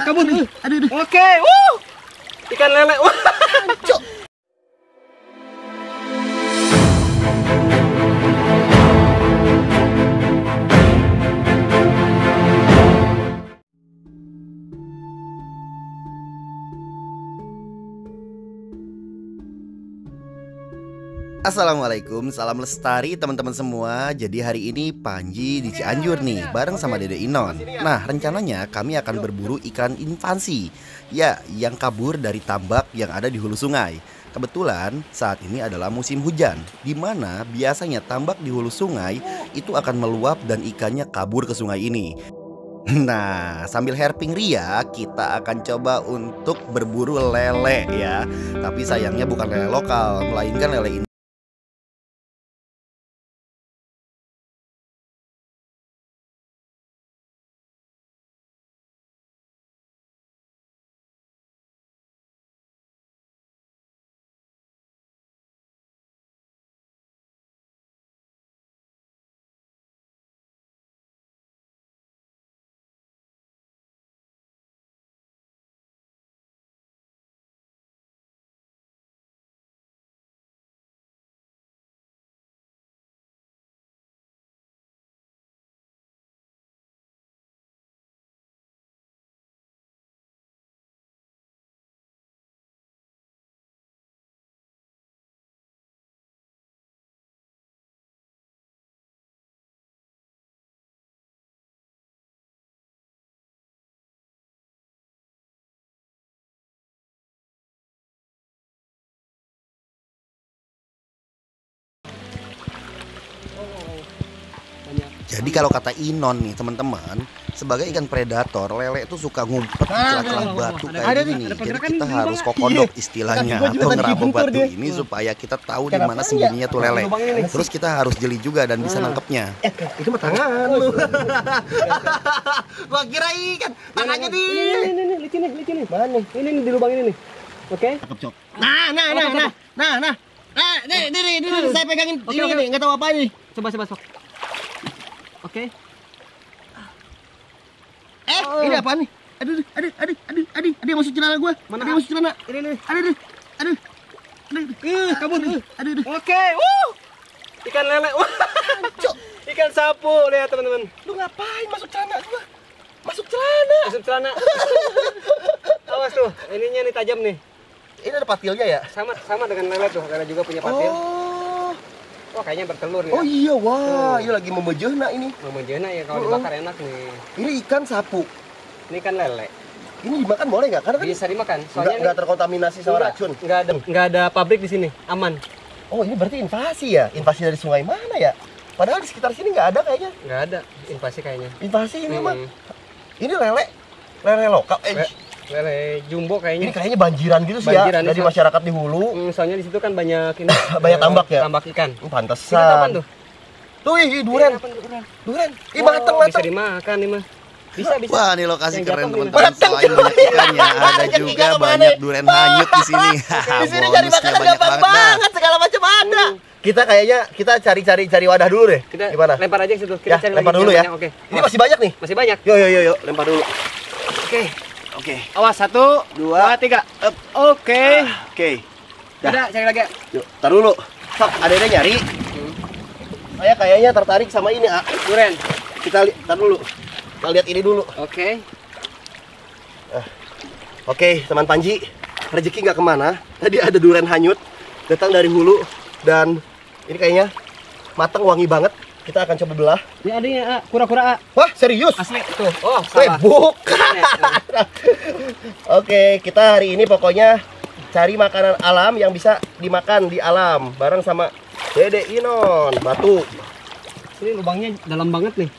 kabur. Aduh. Oke, ikan lele. Wah. Assalamualaikum, salam lestari teman-teman semua. Jadi hari ini Panji di Cianjur nih, bareng sama Dede Inon. Nah, rencananya kami akan berburu ikan invasi, ya, yang kabur dari tambak yang ada di hulu sungai. Kebetulan saat ini adalah musim hujan, di mana biasanya tambak di hulu sungai itu akan meluap dan ikannya kabur ke sungai ini. Nah, sambil herping ria, kita akan coba untuk berburu lele ya. Tapi sayangnya bukan lele lokal, melainkan lele ini. Jadi kalau kata Inon nih teman-teman, sebagai ikan predator, lele itu suka ngumpet di celah-celah batu kayak gini nih. Jadi kita harus kokodok istilahnya atau ngerabok batu ini supaya kita tahu di mana sembunyinya tuh lele. Terus kita harus jeli juga dan bisa nangkepnya. Itu mah tangan lu. Gua kira ikan, tangannya di. Ini licin nih. Mana nih? Ini di lubang ini nih. Oke. Nah. Nih, saya pegangin ini, enggak tahu apa ini. Coba sok. Oke. Ini apa nih? Aduh, ada yang masuk celana gua. Mana? Ada yang masuk celana. Ini. Aduh. Kabur. Aduh. Oke. Ikan lele. Ikan sapu, lihat teman-teman. Lu ngapain masuk celana gua? Masuk celana. Masuk celana. Awas tuh, ininya nih tajam nih. Ini ada patilnya ya? Sama dengan lele tuh, lele juga punya patil. Wah, kayaknya bertelur nih. Oh iya, wah, ini lagi memejehna ini. Memejehna ya, kalau dibakar enak nih. Ini ikan sapu. Ini kan lele. Ini dimakan boleh nggak? Karena kan Bisa dimakan. Soalnya nggak terkontaminasi sama racun. Nggak ada pabrik di sini, aman. Oh, ini berarti invasi ya? Invasi dari sungai mana ya? Padahal di sekitar sini nggak ada kayaknya. Nggak ada invasi kayaknya. Invasi ini mah. Ini lele lokal. Lele jumbo kayaknya. Ini kayaknya banjiran gitu sih ya dari masyarakat di hulu. Soalnya di situ kan banyak ini. Banyak tambak ya? Tambak ikan. Pantesan. Ini apaan tuh? Tuh, duren. Ih, mateng. Bisa dimakan nih mah. Bisa. Wah, ini lokasi Yang keren jatuh teman-teman. Selain banyak ikannya, ada juga banyak duren hanyut di sini. Di sini cari makanan gampang banget, segala macam ada. Kita cari wadah dulu deh. Kita gimana? lempar aja situ. Kita cari lempar lagi dulu ya. Oke. Ini masih banyak nih. Masih banyak. Yuk, lempar dulu. Oke. Awas 1, 2, 3. Oke. Udah, cari lagi. Yuk, tar dulu. Sok, ada nyari. Saya kayaknya tertarik sama ini, Duren. Tar dulu. Kita lihat ini dulu. Oke. Oke, teman Panji. Rezeki nggak kemana. Tadi ada duren hanyut. Datang dari hulu. Dan ini kayaknya matang, wangi banget. Kita akan coba belah. Ini adanya kura-kura. Wah, serius? Asli tuh. Oh, salah. Bukan. Oke, kita hari ini pokoknya cari makanan alam yang bisa dimakan di alam bareng sama Dede Inon. Batu. Ini lubangnya dalam banget nih.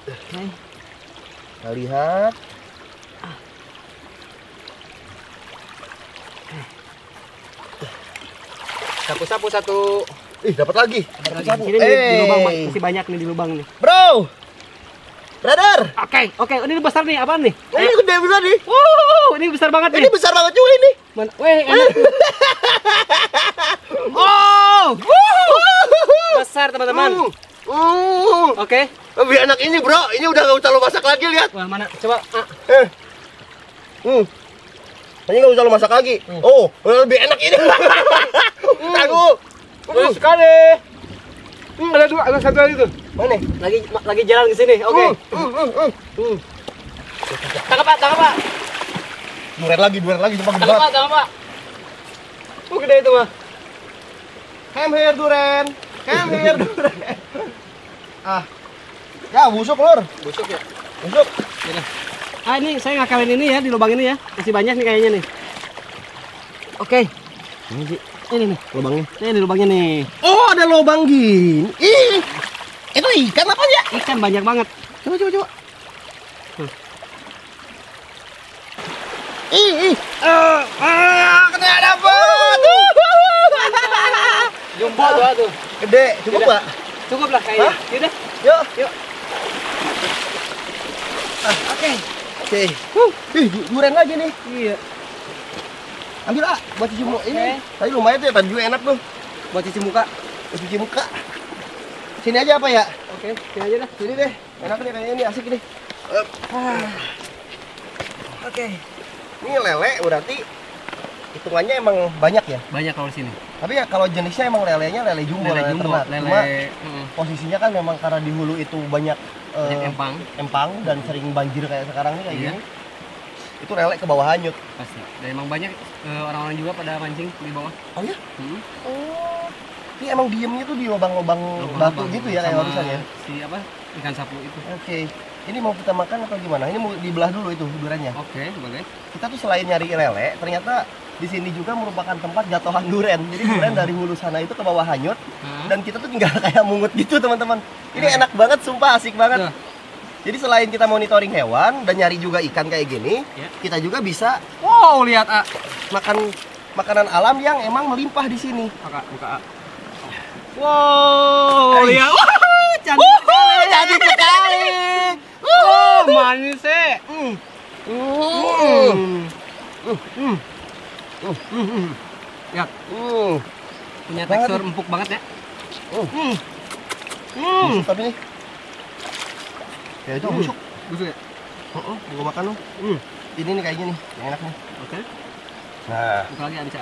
Kita lihat. Sapu-sapu satu. Ih, dapat lagi. Ini di lubang masih banyak nih di lubang nih. Bro. Brother. Oke, ini besar nih, apaan nih? Ini gede besar nih. Ini besar banget nih. Ini besar banget juga ini. Enak. Besar teman-teman. Oke. Lebih enak ini bro, ini udah gak usah lo masak lagi, lihat. Wah, mana? Coba. Ini gak usah lo masak lagi. Oh, lebih enak ini. Tangguh. Bagus sekali. Ada dua, ada satu lagi tuh. Mana? Lagi jalan ke sini. Oke. Tangkap Pak, tangkap Pak. Duren lagi, coba gede Tangkap banget. Pak, tangkap Pak. Oh, gede itu mah. Come here, Duren. Come here, Duren. Ya, busuk lur. Busuk ya. Busuk. Ini saya ngakalin ini ya di lubang ini ya. Masih banyak nih kayaknya nih. Oke. Ini nih lubangnya. Ini di lubangnya nih. Oh, ada lubang gini. Ih, itu ikan apa ya? Ikan banyak banget. Coba. Kena dapet. Jumbo tuh. Gede, cukup Udah. nggak? Cukup lah kayaknya. Hah? Yaudah. Yuk. Oke. Oke. Duren lagi nih. Iya. Ambil buat cuci muka ini. Oke. Tadi lumayan tuh ya, tadi juga enak tuh. Buat cuci muka. Buat cuci muka. Sini aja apa ya? Oke, sini aja dah. Sini deh. Enak nih kayaknya, ini asik nih. Oke. Ini lele berarti hitungannya emang banyak ya. Banyak kalau di sini. Tapi ya kalau jenisnya emang lelenya lele jumbo, Lele jumbo, ternak. lele. Cuma posisinya kan memang karena di hulu itu banyak Banyak empang. dan sering banjir kayak sekarang nih kayak Iya. gini. Itu lele ke bawah hanyut. Pasti. Dan emang banyak orang-orang juga pada mancing di bawah. Oh ya? Hmm. Oh. Ini emang diemnya tuh di lubang-lubang batu gitu ya kayak Sama warisan ya. Si apa? Ikan sapu itu. Oke. Ini mau kita makan atau gimana? Ini mau dibelah dulu itu durennya. Oke, boleh. Kita tuh selain nyari lele, ternyata di sini juga merupakan tempat jatuhan duren. Jadi duren dari hulu sana itu ke bawah hanyut dan kita tuh tinggal kayak mungut gitu, teman-teman. Ini enak banget, sumpah asik banget. Tuh. Jadi selain kita monitoring hewan dan nyari juga ikan kayak gini, Ya. kita juga bisa Wow, lihat makan makanan alam yang emang melimpah di sini. buka. Wow, lihat. Cantik sekali. Manis sih. Lihat, punya tekstur empuk banget ya. Busuk tapi nih. Ya itu busuk. Busuk ya? Gua makan loh. Ini nih kayaknya nih, yang enak nih. Oke. Nah. Buka lagi bisa.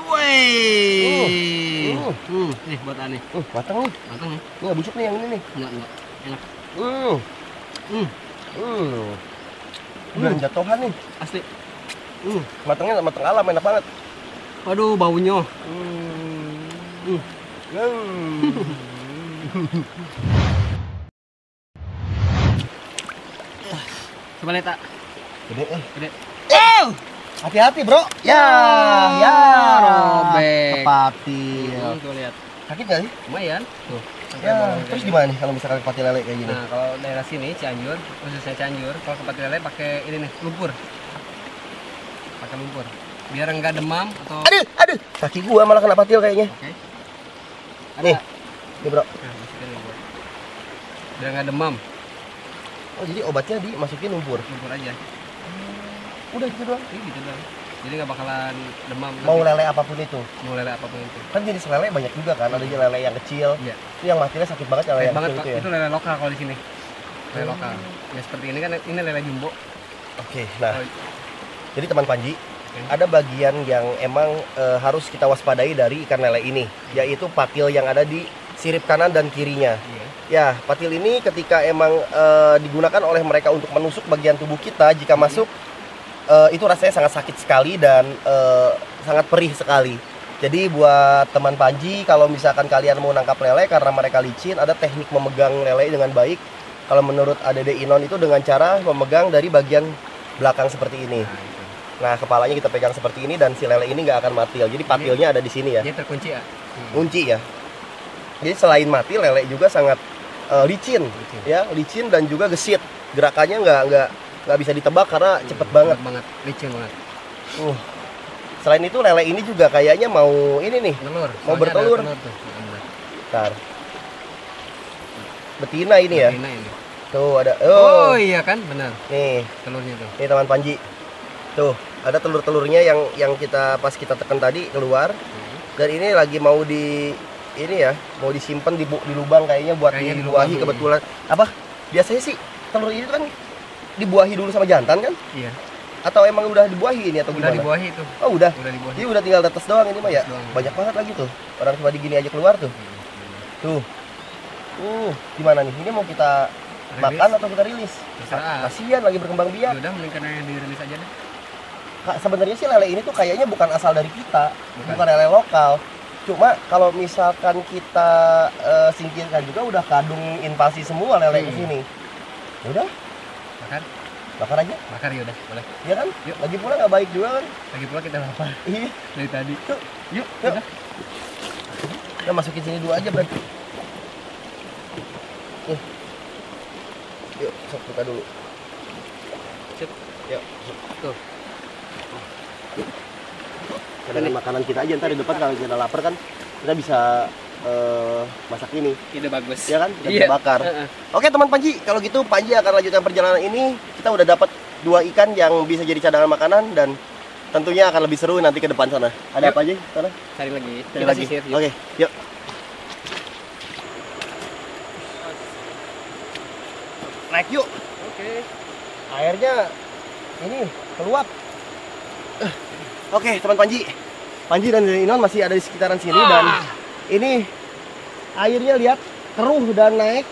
Wih. Nih buat aneh. Matang nih. Matang nih. Ini nggak busuk nih yang ini nih. Enggak. Enak. Udah jatuhan nih. Asli. Matangnya matang alam, enak banget. Waduh, baunya. Coba lihat, Tak. Gede. Hati-hati, bro. Ya, robek. kepatil. Tuh lihat. Sakit nggak sih? Lumayan. Tuh. sampai Ya, bawah terus kayak gimana nih kalau misalkan kepatil lele kayak gini? Nah, kalau daerah sini Cianjur, khususnya Cianjur, kalau kepatil lele pakai ini nih, lumpur. Pakai lumpur. Biar enggak demam atau Aduh, kaki gua malah kena patil kayaknya. Oke. Nih, nih bro. Nah, masukin lumpur. Biar enggak demam, Oh, jadi obatnya dimasukin lumpur. lumpur aja. Udah gitu doang. Ini gitu doang. Jadi nggak bakalan demam. Mau lele apapun itu. Mau lele apapun itu. Kan jenis lele banyak juga kan, ada lele yang kecil. Iya. Itu yang matinya sakit banget lele Baik yang banget kecil Pak. itu ya. Itu lele lokal kalau di sini. Lele lokal. Ya seperti ini kan ini lele jumbo. Oke, nah. Oh, Jadi teman Panji, ada bagian yang emang harus kita waspadai dari ikan lele ini, yaitu patil yang ada di sirip kanan dan kirinya. iya. Ya, patil ini ketika emang digunakan oleh mereka untuk menusuk bagian tubuh kita, jika masuk itu rasanya sangat sakit sekali dan sangat perih sekali. Jadi buat teman Panji, kalau misalkan kalian mau nangkap lele karena mereka licin, ada teknik memegang lele dengan baik. Kalau menurut Adede Inon itu dengan cara memegang dari bagian belakang seperti ini. Nah, itu. Nah, kepalanya kita pegang seperti ini dan si lele ini nggak akan matil. Jadi patilnya ada di sini ya, Dia terkunci ya. kunci ya. Jadi selain mati, lele juga sangat licin, ya, licin dan juga gesit. Gerakannya nggak bisa ditebak karena cepet banget. Licin banget. Selain itu lele ini juga kayaknya mau ini nih, Telur. Mau Soalnya bertelur. ada telur tuh. Benar. bentar. Betina ini ya. Betina ini. Tuh ada. Oh iya kan, benar. Nih, Telurnya tuh. nih teman Panji. Tuh, ada telur-telurnya yang kita pas kita tekan tadi keluar. Dan ini lagi mau di ini ya, mau disimpan di lubang kayaknya buat Kayaknya di dibuahi lubang. kebetulan. Apa? Biasanya sih telur ini kan dibuahi dulu sama jantan kan? Iya. Atau emang udah dibuahi ini atau Udah gimana? dibuahi itu. Oh udah. Udah dibuahi. Jadi udah tinggal tetes doang ini mah ya. Tetes doang. Banyak banget lagi tuh. Orang cuma digini aja keluar tuh. Tuh. Gimana nih? Ini mau kita Rilis. makan atau kita rilis? Terserah. Kasihan lagi berkembang biak. Udah mending karena dirilis aja deh. Sebenarnya sih lele ini tuh kayaknya bukan asal dari kita, Bukan. bukan lele lokal. Cuma kalau misalkan kita singkirkan juga udah kadung invasi semua lele ke sini. Udah, Makan. bakar aja. Bakar ya udah, boleh. Ya kan? Yuk. Lagi pula nggak baik juga kan? Lagi pula kita lapar Iya. dari tadi. Yuk. Yuk, Yuk. udah. Kita masukin sini dulu aja berarti. Nih. Yuk, sok buka dulu. Sip. Yuk. Tuh. Cadangan makanan kita aja ntar di depan kalau kita lapar kan kita bisa masak ini. Ide bagus. Ya kan? Kita Iya. bisa bakar. Heeh. Oke teman Panji, kalau gitu Panji akan lanjutkan perjalanan ini. Kita udah dapat 2 ikan yang bisa jadi cadangan makanan dan tentunya akan lebih seru nanti ke depan sana. Ada Yuk. apa aja sana? Cari lagi. Cari Kita lagi. sisir, yuk. Oke, yuk. Naik yuk. Oke. Airnya ini keluap. Oke, teman Panji. Panji dan Inon masih ada di sekitaran sini dan ini airnya lihat keruh dan naik.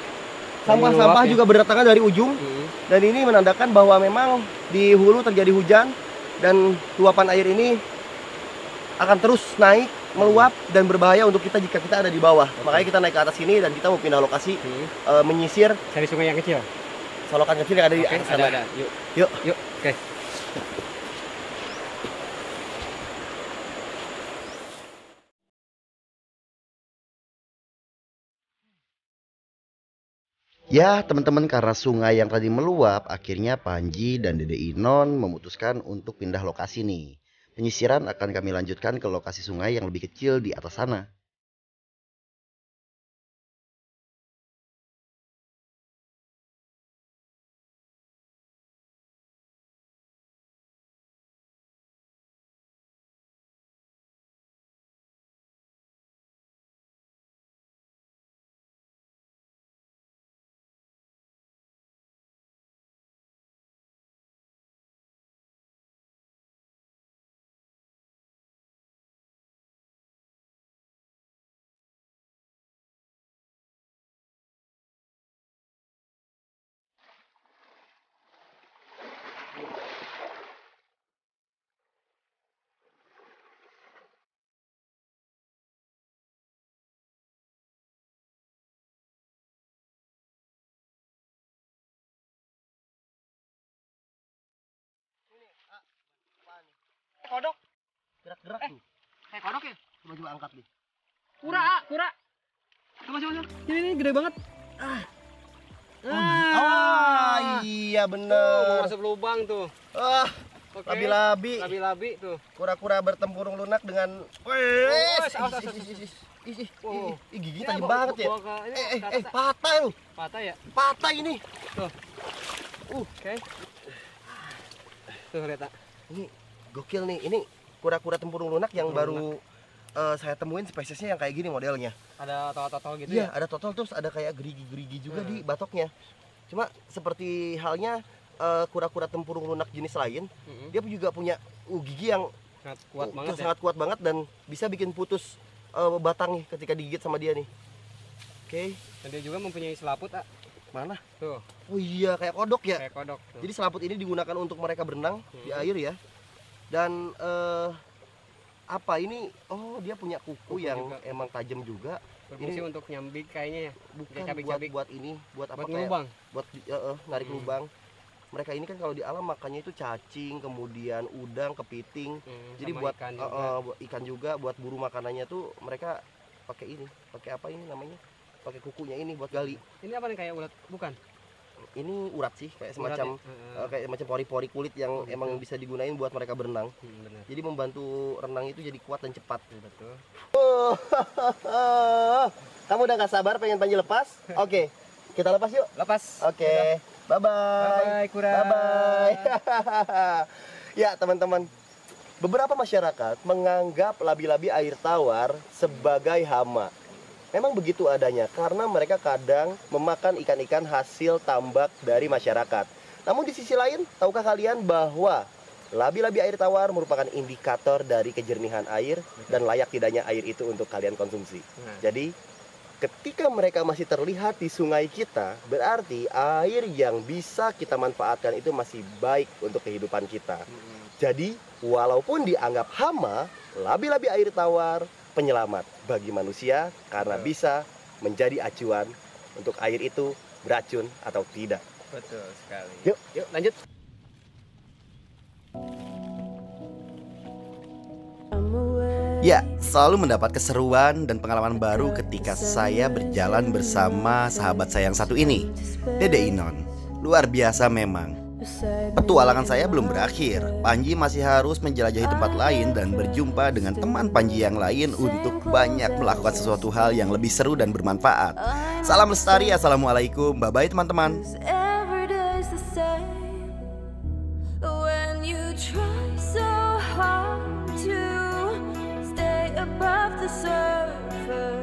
Sampah-sampah meluap ya? juga berdatangan dari ujung. Dan ini menandakan bahwa memang di hulu terjadi hujan dan luapan air ini akan terus naik, meluap dan berbahaya untuk kita jika kita ada di bawah. Makanya kita naik ke atas sini dan kita mau pindah lokasi menyisir Cari sungai yang kecil. solokan kecil yang ada di Oke, atas sana. ada. Yuk. Yuk. Yuk. Oke. Ya, teman-teman, karena sungai yang tadi meluap, akhirnya Panji dan Dede Inon memutuskan untuk pindah lokasi nih. Penyisiran akan kami lanjutkan ke lokasi sungai yang lebih kecil di atas sana. Kodok. Gerak-gerak tuh. Kayak kodok ya? Coba angkat nih. Kura. Coba. Ini gede banget. Iya Tuh, mau bener. masuk lubang tuh. Oke. Labi-labi. Labi-labi tuh. Kura-kura bertempurung lunak dengan awas. Wow. gigi Ya, tajam bawa- banget ya. bawa ke- ini ke atas, tak? Patah lu. Patah ya? Patah ini. Tuh. Oke. Tuh lihat tak. Ini gokil nih. Ini kura-kura tempurung lunak yang baru saya temuin spesiesnya yang kayak gini modelnya. Ada totol gitu Iya, ya? ada total terus ada kayak gerigi-gerigi juga di Hmm. batoknya. Cuma seperti halnya kura-kura tempurung lunak jenis lain, Mm-mm. dia juga punya gigi yang Sangat kuat banget ya. sangat kuat banget dan bisa bikin putus batangnya ketika digigit sama dia nih. Oke, Dan dia juga mempunyai selaput, ah. mana? Tuh, Oh iya, kayak kodok ya. kayak kodok. Tuh. Jadi selaput ini digunakan untuk mereka berenang di air ya. Dan apa ini? Oh, dia punya kuku Kuku yang juga. emang tajam juga. Berfungsi ini- untuk nyambik kayaknya ya. Bukan Kayak cabik-cabik. buat ini, buat apa Buat kayak ngelubang. buat narik lubang. Mereka ini kan kalau di alam makannya itu cacing, kemudian udang, kepiting. Jadi Sama buat ikan juga. buat ikan juga, buat buru makanannya tuh mereka pakai ini, pakai apa ini namanya? Pakai kukunya ini buat gali. Ini apa nih kayak ulat? Bukan. Ini urat sih, kayak Ulat semacam ya? kayak macam pori-pori kulit yang gitu. emang bisa digunain buat mereka berenang. Benar. Jadi membantu renang itu jadi kuat dan cepat. Betul. Kamu udah gak sabar pengen Panji lepas? Oke, kita lepas yuk. Lepas. Oke, bye-bye. Bye, Kura. Bye-bye. Ya, teman-teman. Beberapa masyarakat menganggap labi-labi air tawar sebagai hama. Emang begitu adanya karena mereka kadang memakan ikan-ikan hasil tambak dari masyarakat. Namun di sisi lain, tahukah kalian bahwa labi-labi air tawar merupakan indikator dari kejernihan air dan layak tidaknya air itu untuk kalian konsumsi. Jadi ketika mereka masih terlihat di sungai kita, berarti air yang bisa kita manfaatkan itu masih baik untuk kehidupan kita. Jadi walaupun dianggap hama, labi-labi air tawar penyelamat bagi manusia karena bisa menjadi acuan untuk air itu beracun atau tidak. Betul sekali. Yuk lanjut. Ya, selalu mendapat keseruan dan pengalaman baru ketika saya berjalan bersama sahabat saya yang satu ini, Dede Inon. Luar biasa memang. Petualangan saya belum berakhir. Panji masih harus menjelajahi tempat lain dan berjumpa dengan teman Panji yang lain untuk banyak melakukan sesuatu hal yang lebih seru dan bermanfaat. Salam lestari, assalamualaikum, bye-bye teman-teman. Above the surface